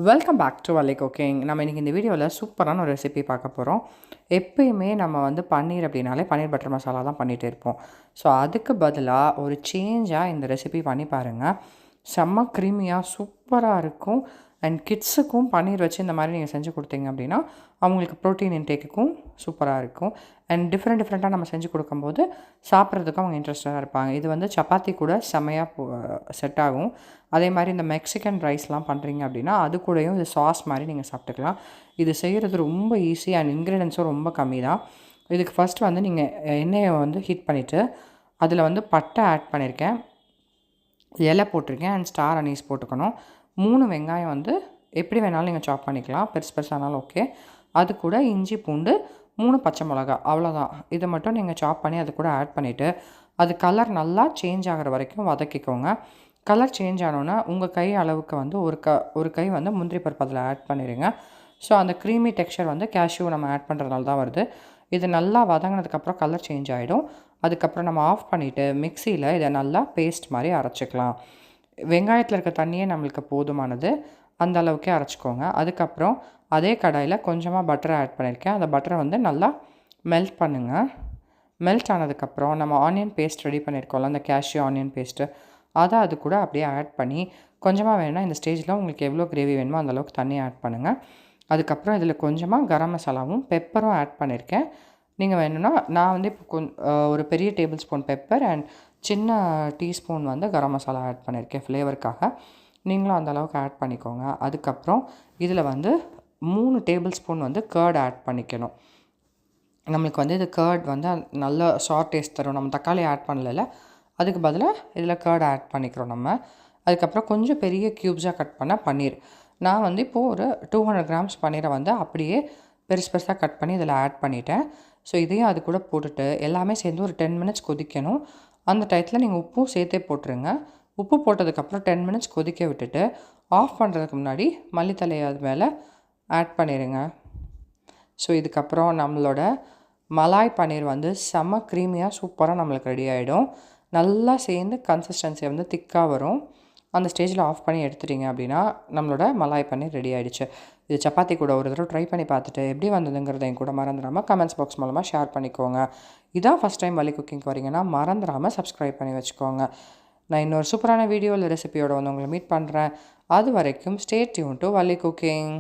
Welcome back to வலை cooking. நம்ம இன்றைக்கி இந்த வீடியோவில் சூப்பரான ஒரு ரெசிபி பார்க்க போகிறோம். எப்பயுமே நம்ம பன்னீர் அப்படின்னாலே பன்னீர் பட்டர் மசாலா தான் பண்ணிகிட்டு இருப்போம். ஸோ அதுக்கு பதிலாக ஒரு சேஞ்சாக இந்த ரெசிபி பண்ணி பாருங்கள். செம்ம க்ரீமியாக சூப்பராக இருக்கும். அண்ட் கிட்ஸுக்கும் பன்னீர் வச்சு இந்த மாதிரி நீங்கள் செஞ்சு கொடுத்தீங்க அப்படின்னா அவங்களுக்கு ப்ரோட்டீன் இன்டேக்குக்கும் சூப்பராக இருக்கும். அண்ட் டிஃப்ரெண்ட்டாக நம்ம செஞ்சு கொடுக்கும்போது சாப்பிட்றதுக்கும் அவங்க இன்ட்ரெஸ்டாக இருப்பாங்க. இது சப்பாத்தி கூட செம்மையாக செட் ஆகும். அதே மாதிரி இந்த மெக்சிகன் ரைஸ்லாம் பண்ணுறீங்க அப்படின்னா அது கூடயும் இது சாஸ் மாதிரி நீங்கள் சாப்பிட்டுக்கலாம். இது செய்கிறது ரொம்ப ஈஸி அண்ட் இன்க்ரீடியன்ஸும் ரொம்ப கம்மி தான். இதுக்கு ஃபஸ்ட்டு நீங்கள் எண்ணெயை ஹீட் பண்ணிவிட்டு அதில் பட்டை ஆட் பண்ணியிருக்கேன், இலை போட்டிருக்கேன் அண்ட் ஸ்டார் அனீஸ் போட்டுக்கணும். 3 வெங்காயம் எப்படி வேணாலும் நீங்கள் சாப் பண்ணிக்கலாம், பெருசானாலும் ஓகே. அது கூட இஞ்சி பூண்டு 3 பச்சை மிளகா, அவ்வளோதான். இதை மட்டும் நீங்கள் சாப் பண்ணி அது கூட ஆட் பண்ணிவிட்டு அது கலர் நல்லா சேஞ்ச் ஆகிற வரைக்கும் வதக்கிக்கோங்க. கலர் சேஞ்ச் ஆனோன்னா உங்கள் கை அளவுக்கு ஒரு கை முந்திரி பருப்பு அதில் ஆட் பண்ணிடுங்க. ஸோ அந்த க்ரீமி டெக்ஸ்சர் கேஷ்யூ நம்ம ஆட் பண்ணுறதுனால தான் வருது. இது நல்லா வதங்கினதுக்கப்புறம் கலர் சேஞ்ச் ஆகிடும். அதுக்கப்புறம் நம்ம ஆஃப் பண்ணிவிட்டு மிக்சியில் இதை நல்லா பேஸ்ட் மாதிரி அரைச்சிக்கலாம். வெங்காயத்தில் இருக்க தண்ணியே நம்மளுக்கு போதுமானது, அந்த அளவுக்கே அரைச்சிக்கோங்க. அதுக்கப்புறம் அதே கடாயில் கொஞ்சமாக பட்டரை ஆட் பண்ணியிருக்கேன். அந்த பட்டரை நல்லா மெல்ட் பண்ணுங்கள். மெல்ட் ஆனதுக்கப்புறம் நம்ம ஆனியன் பேஸ்ட் ரெடி பண்ணியிருக்கோம்ல, அந்த கேஷ்யூ ஆனியன் பேஸ்ட்டு, அதை அது கூட அப்படியே ஆட் பண்ணி கொஞ்சமாக வேணும்னா இந்த ஸ்டேஜில் உங்களுக்கு எவ்வளோ கிரேவி வேணுமோ அந்தளவுக்கு தண்ணி ஆட் பண்ணுங்கள். அதுக்கப்புறம் இதில் கொஞ்சமாக கரம் மசாலாவும் பெப்பரும் ஆட் பண்ணியிருக்கேன். நீங்கள் வேணும்னா நான் இப்போ ஒரு பெரிய டேபிள் ஸ்பூன் பெப்பர் அண்ட் சின்ன டீஸ்பூன் கரம் மசாலா ஆட் பண்ணியிருக்கேன் ஃப்ளேவருக்காக. நீங்களும் அந்தளவுக்கு ஆட் பண்ணிக்கோங்க. அதுக்கப்புறம் இதில் 3 டேபிள் ஸ்பூன் கர்ட் ஆட் பண்ணிக்கணும். நம்மளுக்கு இது கர்ட் நல்ல ஷார்ட் டேஸ்ட் தரும். நம்ம தக்காளி ஆட் பண்ணல, அதுக்கு பதிலாக இதில் கர்ட் ஆட் பண்ணிக்கிறோம் நம்ம. அதுக்கப்புறம் கொஞ்சம் பெரிய க்யூப்ஸாக கட் பண்ண பன்னீர். நான் இப்போது ஒரு 200 கிராம்ஸ் பன்னீரை அப்படியே பெருசாக கட் பண்ணி இதில் ஆட் பண்ணிட்டேன். ஸோ இதையும் அது கூட போட்டுட்டு எல்லாமே சேர்ந்து ஒரு 10 மினிட்ஸ் கொதிக்கணும். அந்த டயத்தில் நீங்கள் உப்பும் சேர்த்தே போட்டுருங்க. உப்பு போட்டதுக்கப்புறம் 10 மினிட்ஸ் கொதிக்க விட்டுட்டு ஆஃப் பண்ணுறதுக்கு முன்னாடி மல்லித்தலையை அது மேலே ஆட் பண்ணிடுங்க. ஸோ இதுக்கப்புறம் நம்மளோட மலாய் பன்னீர் செம்ம க்ரீமியாக சூப்பராக நம்மளுக்கு ரெடி ஆகிடும். நல்லா சேர்ந்து கன்சிஸ்டன்சி திக்காக வரும். அந்த ஸ்டேஜில் ஆஃப் பண்ணி எடுத்துட்டிங்க அப்படின்னா நம்மளோட மலாய் பன்னீர் ரெடி ஆகிடுச்சு. இது சப்பாத்தி கூட ஒரு தடவை ட்ரை பண்ணி பார்த்துட்டு எப்படி வந்ததுங்கிறத கூட மறந்துடாமல் கமெண்ட்ஸ் பாக்ஸ் மூலமாக ஷேர் பண்ணிக்கோங்க. இதான் ஃபஸ்ட் டைம் வலி குக்கிங்க்கு வரீங்கன்னா மறந்துடாமல் சப்ஸ்கிரைப் பண்ணி வச்சுக்கோங்க. நான் இன்னொரு சூப்பரான வீடியோவில் ரெசிபியோட உங்களை மீட் பண்ணுறேன். அது வரைக்கும் ஸ்டே டியூன் டு வலி குக்கிங்.